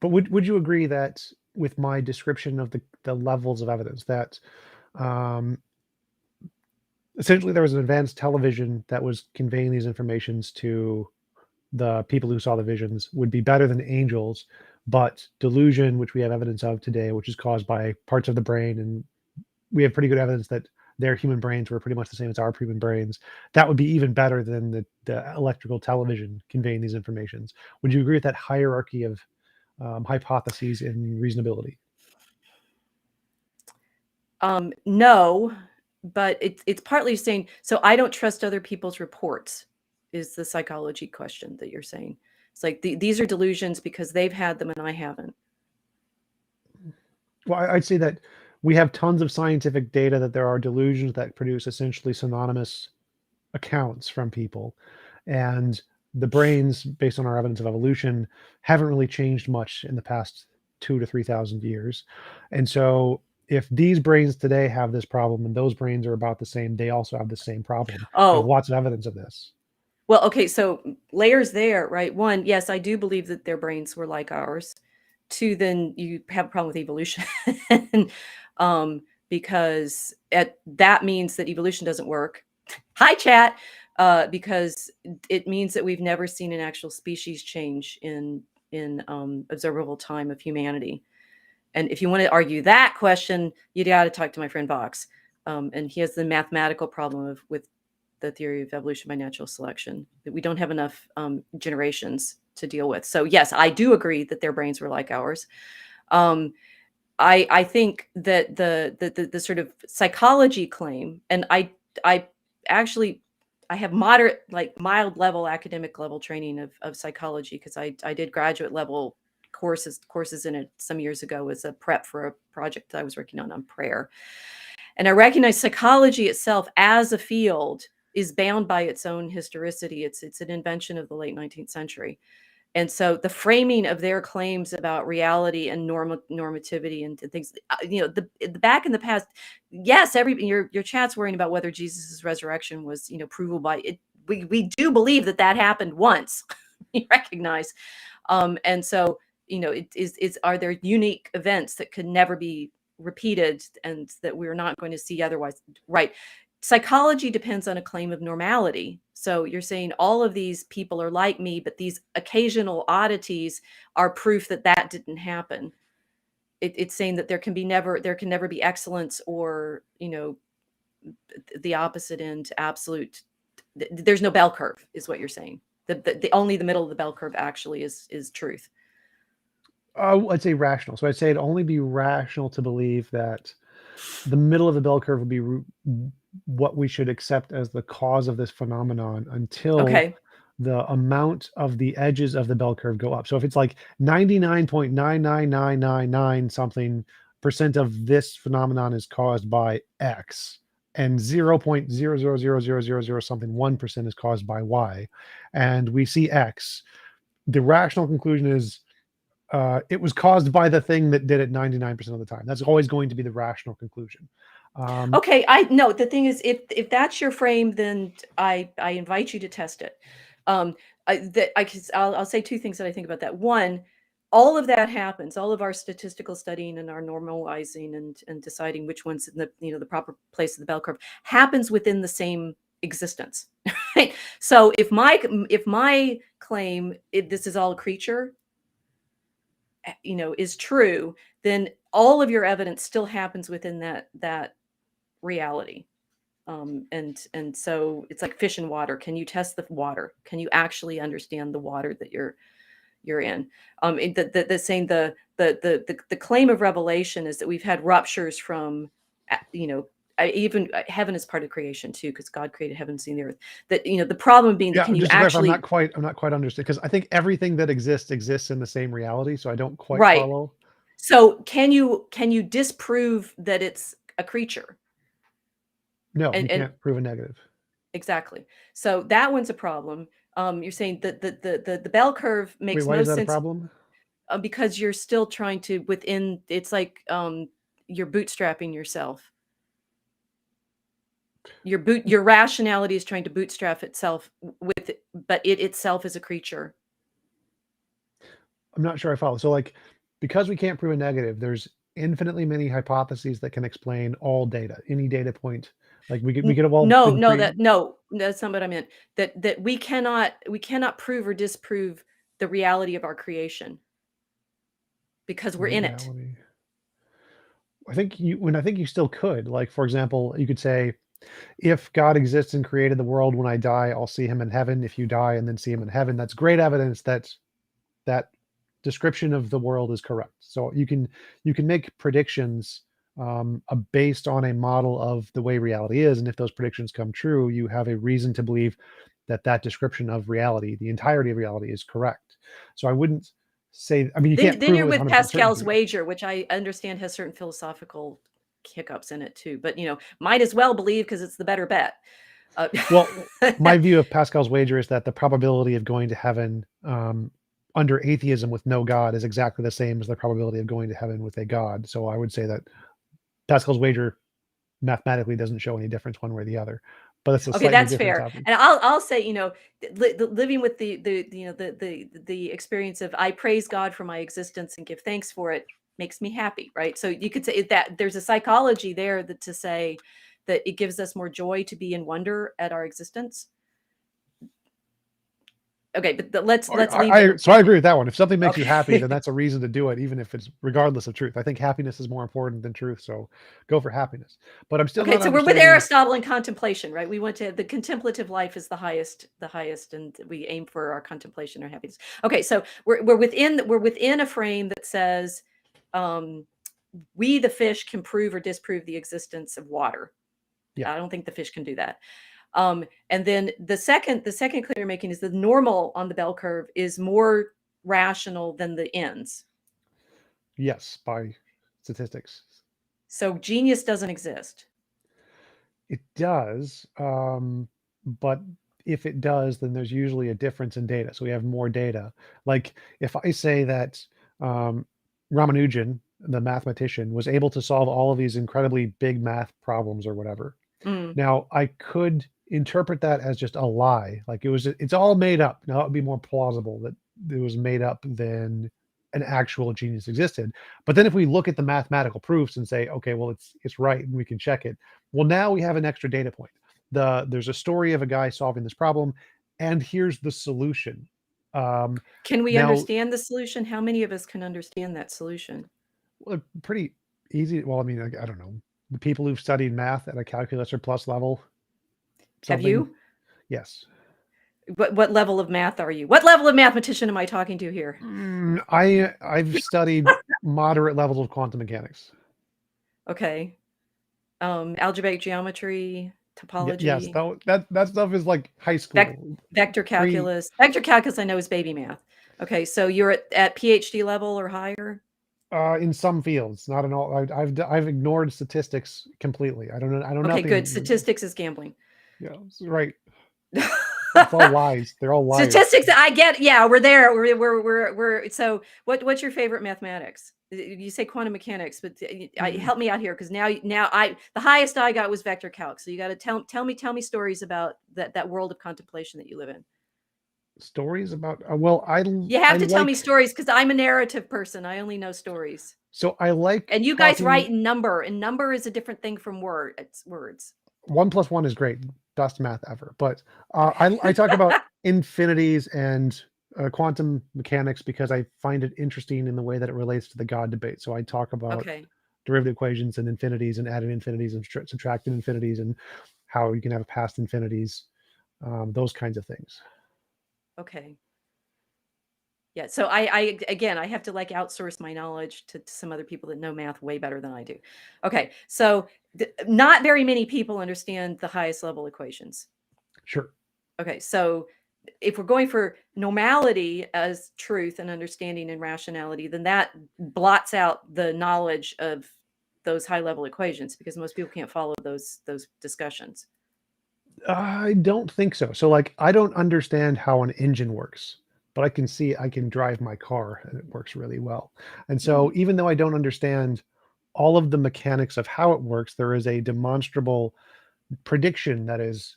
would you agree that with my description of the levels of evidence that essentially there was an advanced television that was conveying these informations to the people who saw the visions would be better than angels, but delusion, which we have evidence of today, which is caused by parts of the brain, and we have pretty good evidence that their human brains were pretty much the same as our human brains, that would be even better than the electrical television conveying these informations. Would you agree with that hierarchy of hypotheses and reasonability? No, but it's partly saying, so I don't trust other people's reports. is the psychology question that you're saying. It's like these are delusions because they've had them and I haven't. Well, I'd say that we have tons of scientific data that there are delusions that produce essentially synonymous accounts from people. And the brains, based on our evidence of evolution, haven't really changed much in the past 2 to 3,000 years. And so if these brains today have this problem and those brains are about the same, they also have the same problem. We have Oh, lots of evidence of this. well, okay, so layers there, right? One, yes, I do believe that their brains were like ours. Two, then you have a problem with evolution. Because that means that evolution doesn't work. Hi, chat. Because it means that we've never seen an actual species change in observable time of humanity. And if you want to argue that question, you got to talk to my friend Vox. And he has the mathematical problem with the theory of evolution by natural selection, that we don't have enough generations to deal with. So yes, I do agree that their brains were like ours. I think that the sort of psychology claim, and I actually I have moderate, like mild level academic level training of psychology, because I did graduate level courses in it some years ago as a prep for a project that I was working on prayer. And I recognize psychology itself as a field is bound by its own historicity. It's an invention of the late 19th century. And so the framing of their claims about reality and normativity and things, the back in the past, yes, your chat's worrying about whether Jesus's resurrection was, provable by it. We do believe that happened once. We recognize, and so are there unique events that could never be repeated and that we're not going to see otherwise? Right. Psychology depends on a claim of normality. So you're saying all of these people are like me, but these occasional oddities are proof that didn't happen. It's saying that there can never be excellence or, the opposite end, absolute. There's no bell curve, is what you're saying. The only the middle of the bell curve actually is truth. I'd say rational. So I'd say it'd only be rational to believe that the middle of the bell curve would be what we should accept as the cause of this phenomenon until Okay. the amount of the edges of the bell curve go up. So if it's like 99.99999 something percent of this phenomenon is caused by X, and 0.000000 something 1% is caused by Y, and we see X, the rational conclusion is it was caused by the thing that did it 99% of the time. That's always going to be the rational conclusion. Okay, I no. The thing is, if that's your frame, then I invite you to test it. I'll say two things that I think about that. One, all of that happens. All of our statistical studying and our normalizing and deciding which one's in the proper place of the bell curve happens within the same existence. Right? So if my claim, this is all a creature, is true, then all of your evidence still happens within that reality. And so it's like fish in water. Can you test the water? Can you actually understand the water that you're in? The saying the claim of revelation is that we've had ruptures from, even heaven is part of creation too, because God created heaven and the earth. That the problem being that Yeah, can you just to clarify, I'm actually not quite understood, because I think everything that exists in the same reality. So I don't quite right? follow. So can you disprove that it's a creature? No, you And can't prove a negative. exactly. So that one's a problem. You're saying that the bell curve Wait, makes why no is that a sense, problem? because you're still trying to within. It's like you're bootstrapping yourself. Your rationality is trying to bootstrap itself with, but it itself is a creature. I'm not sure I follow. So like, because we can't prove a negative, there's infinitely many hypotheses that can explain all data, any data point. Like we could have all No, been no, created. that's not what I meant. That we cannot prove or disprove the reality of our creation because we're in it. Reality. I think you still could. Like, for example, you could say, if God exists and created the world, when I die, I'll see him in heaven. If you die and then see him in heaven, that's great evidence that that description of the world is correct. So you can make predictions based on a model of the way reality is, and if those predictions come true, you have a reason to believe that description of reality, the entirety of reality, is correct. So I wouldn't say, I mean, you can't Then prove it you're with with 100% Pascal's certainty. wager, which I understand has certain philosophical hiccups in it too, but, might as well believe because it's the better bet. Well, my view of Pascal's wager is that the probability of going to heaven under atheism with no God is exactly the same as the probability of going to heaven with a God. So I would say that Pascal's wager mathematically doesn't show any difference one way or the other, but it's a Okay, slightly that's different fair. topic. And I'll say, living with the experience of I praise God for my existence and give thanks for it makes me happy, right? So you could say that there's a psychology there that to say that it gives us more joy to be in wonder at our existence. Okay, but let's leave the So I agree with that one. If something makes you happy, then okay. that's a reason to do it, even if it's regardless of truth. I think happiness is more important than truth, so go for happiness. But I'm still Okay, not so we're with understanding. Aristotle and contemplation, right? We went to the contemplative life is the highest, and we aim for our contemplation or happiness. Okay, so we're within a frame that says, um, we the fish can prove or disprove the existence of water. Yeah. I don't think the fish can do that. And then the second claim you're making is the normal on the bell curve is more rational than the ends. Yes, by statistics. So genius doesn't exist. It does, but if it does, then there's usually a difference in data. So we have more data. Like if I say that Ramanujan, the mathematician, was able to solve all of these incredibly big math problems or whatever. Mm. Now I could interpret that as just a lie. Like it's all made up. Now it would be more plausible that it was made up than an actual genius existed. But then if we look at the mathematical proofs and say, okay, well, it's right and we can check it. Well, now we have an extra data point. There's a story of a guy solving this problem, and here's the solution. Can we Now, understand the solution? How many of us can understand that solution? well, pretty easy. Well, I mean, I don't know. The people who've studied math at a calculus or plus level, Have something. you? Yes. What level of math are you? What level of mathematician am I talking to here? I've studied moderate levels of quantum mechanics. Okay. Algebraic geometry, Yes, topology, that stuff is like high school. vector Pre calculus. Vector calculus I know is baby math. Okay, so you're at PhD level or higher? in some fields, not in all. I've ignored statistics completely. I don't know. I know Okay, good. nothing. Statistics is gambling. Yeah, right. It's all lies. They're all liars. Statistics, I get. Yeah, we're there. We're. So, what's your favorite mathematics? You say quantum mechanics, but help me out here because now the highest I got was vector calc. So you got to tell me stories about that world of contemplation that you live in. Stories about well, You I have to tell me like stories because I'm a narrative person. I only know stories. so I like And you guys talking. write in number, and number is a different thing from words. 1 + 1 is great, best math ever. But I talk about infinities and quantum mechanics because I find it interesting in the way that it relates to the God debate. So I talk about Okay. derivative equations and infinities and adding infinities and subtracting infinities and how you can have past infinities, those kinds of things. Okay. Yeah. So I again, I have to like outsource my knowledge to some other people that know math way better than I do. Okay. So not very many people understand the highest level equations. Sure. Okay. So if we're going for normality as truth and understanding and rationality, then that blots out the knowledge of those high level equations because most people can't follow those discussions. I don't think so. So like I don't understand how an engine works, but I can see I can drive my car and it works really well. And so Mm. even though I don't understand all of the mechanics of how it works, there is a demonstrable prediction that is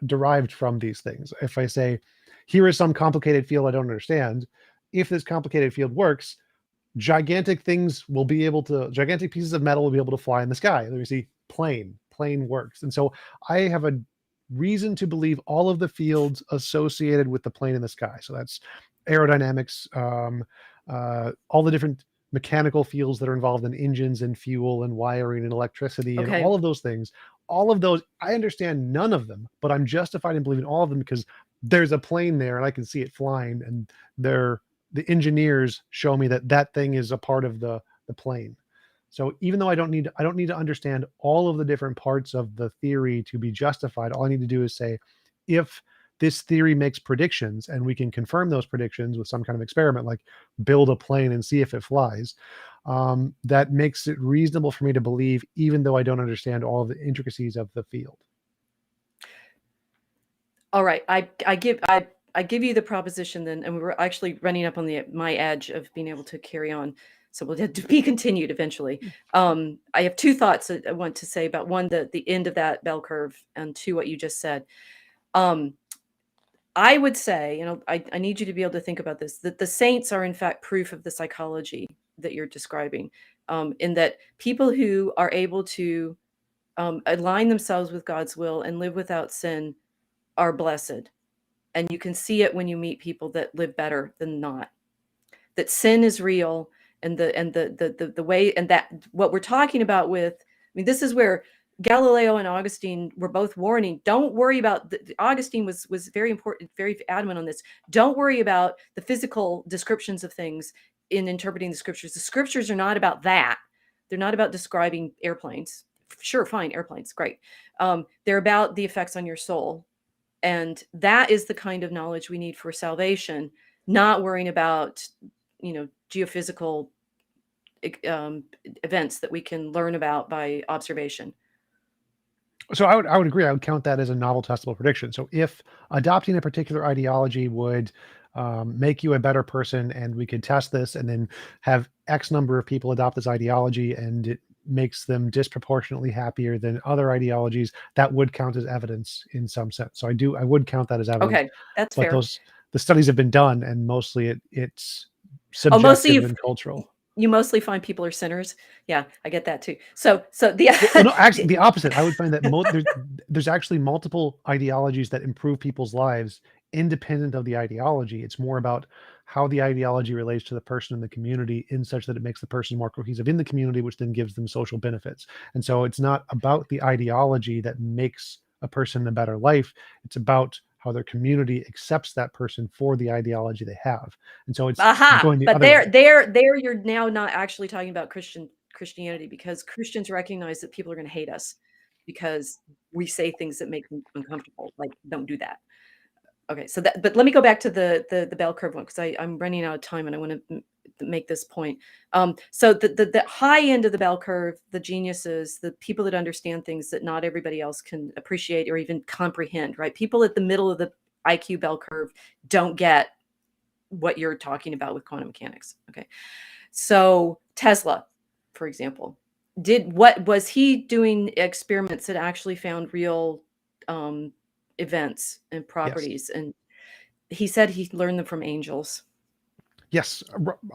derived from these things. If I say, here is some complicated field I don't understand, if this complicated field works, gigantic pieces of metal will be able to fly in the sky. Let me see, plane works. And so I have a reason to believe all of the fields associated with the plane in the sky. So that's aerodynamics, all the different mechanical fields that are involved in engines and fuel and wiring and electricity and Okay. all of those things. All of those, I understand none of them, but I'm justified in believing all of them because there's a plane there and I can see it flying, and the engineers show me that that thing is a part of the plane. So even though I don't need to understand all of the different parts of the theory to be justified, all I need to do is say, if this theory makes predictions and we can confirm those predictions with some kind of experiment, like build a plane and see if it flies, that makes it reasonable for me to believe, even though I don't understand all of the intricacies of the field. All right, I give you the proposition then, and we were actually running up on my edge of being able to carry on, so we'll have to be continued eventually. I have two thoughts that I want to say about: one, the end of that bell curve, and two, what you just said. I would say, I need you to be able to think about this, that the saints are in fact proof of the psychology that you're describing, in that people who are able to align themselves with God's will and live without sin are blessed. And you can see it when you meet people that live better than not. That sin is real, and the way, and that what we're talking about with, I mean, this is where Galileo and Augustine were both warning. Don't worry about Augustine was very important, very adamant on this. Don't worry about the physical descriptions of things in interpreting the scriptures. The scriptures are not about that. They're not about describing airplanes. Sure, fine, airplanes, great. They're about the effects on your soul. And that is the kind of knowledge we need for salvation, not worrying about, geophysical events that we can learn about by observation. So I would agree. I would count that as a novel testable prediction. So if adopting a particular ideology would make you a better person, and we could test this and then have X number of people adopt this ideology and it makes them disproportionately happier than other ideologies, that would count as evidence in some sense. So I would count that as evidence. Okay, that's But fair. the studies have been done, and mostly it's Oh, mostly subjective and cultural. you mostly find people are sinners. Yeah, I get that too. So the Well, no, actually, the opposite. I would find that there's actually multiple ideologies that improve people's lives independent of the ideology. It's more about how the ideology relates to the person in the community, in such that it makes the person more cohesive in the community, which then gives them social benefits. And so it's not about the ideology that makes a person a better life. It's about how their community accepts that person for the ideology they have. And so it's aha, going the but other way. there you're now not actually talking about Christianity, because Christians recognize that people are going to hate us because we say things that make them uncomfortable. Like, don't do that. Okay, so that, but let me go back to the bell curve one, because I'm running out of time and I want to make this point. So the high end of the bell curve, the geniuses, the people that understand things that not everybody else can appreciate or even comprehend, right? People at the middle of the IQ bell curve don't get what you're talking about with quantum mechanics. Okay, so Tesla, for example, what was he doing experiments that actually found real events and properties? And he said he learned them from angels. Yes,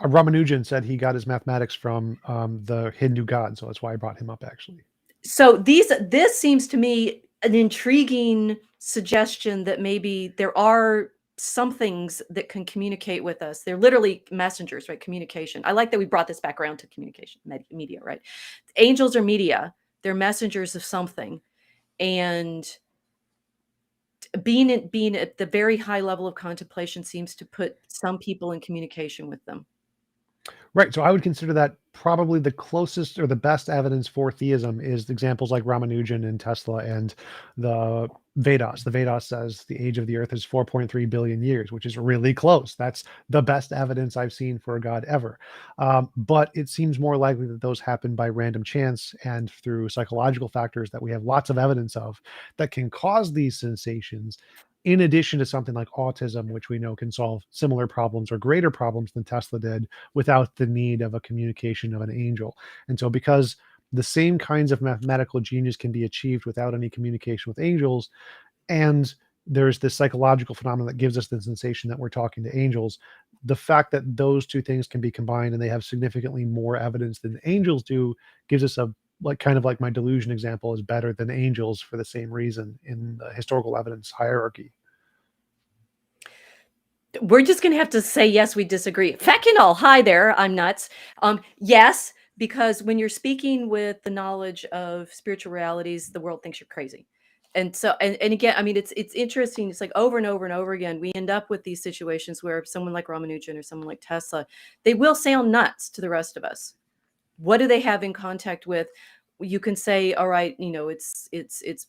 Ramanujan said he got his mathematics from the Hindu god, so that's why I brought him up, actually. So this seems to me an intriguing suggestion that maybe there are some things that can communicate with us. They're literally messengers, right? Communication. I like that we brought this back around to communication, media, right? Angels are media. They're messengers of something. And being at the very high level of contemplation seems to put some people in communication with them. Right. So I would consider that probably the closest or the best evidence for theism is examples like Ramanujan and Tesla and the Vedas. The Vedas says the age of the earth is 4.3 billion years, which is really close. That's the best evidence I've seen for a god ever. But it seems more likely that those happen by random chance and through psychological factors that we have lots of evidence of that can cause these sensations, in addition to something like autism, which we know can solve similar problems or greater problems than Tesla did without the need of a communication of an angel. And so, because the same kinds of mathematical genius can be achieved without any communication with angels, and there's this psychological phenomenon that gives us the sensation that we're talking to angels, the fact that those two things can be combined and they have significantly more evidence than angels do gives us a, like, kind of like my delusion example is better than angels for the same reason in the historical evidence hierarchy. We're just going to have to say, yes, we disagree. Feckin' all, hi there, I'm nuts. Yes, because when you're speaking with the knowledge of spiritual realities, the world thinks you're crazy. And so, and again, I mean, it's interesting. It's like over and over and over again, we end up with these situations where someone like Ramanujan or someone like Tesla, they will sound nuts to the rest of us. What do they have in contact with? You can say, all right, it's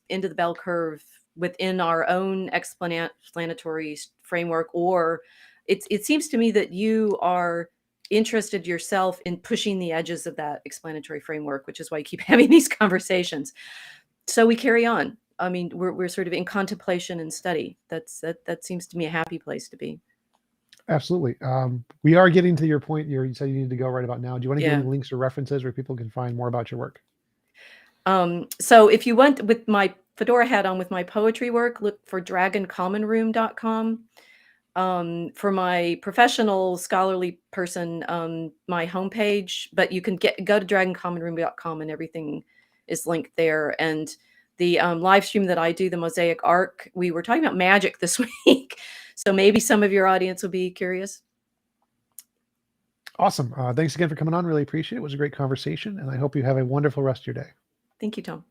into the bell curve, within our own explanatory framework, or it seems to me that you are interested yourself in pushing the edges of that explanatory framework, which is why you keep having these conversations. So we carry on. I mean, we're sort of in contemplation and study. That seems to me a happy place to be. Absolutely. We are getting to your point. You said you need to go right about now. Do you want to give Yeah. any links or references where people can find more about your work? So if you went with my fedora hat on with my poetry work, look for dragoncommonroom.com. For my professional scholarly person, my homepage, but you can go to dragoncommonroom.com and everything is linked there. And the live stream that I do, the Mosaic Arc, we were talking about magic this week. So maybe some of your audience will be curious. Awesome. Thanks again for coming on. Really appreciate it. It was a great conversation, and I hope you have a wonderful rest of your day. Thank you, Tom.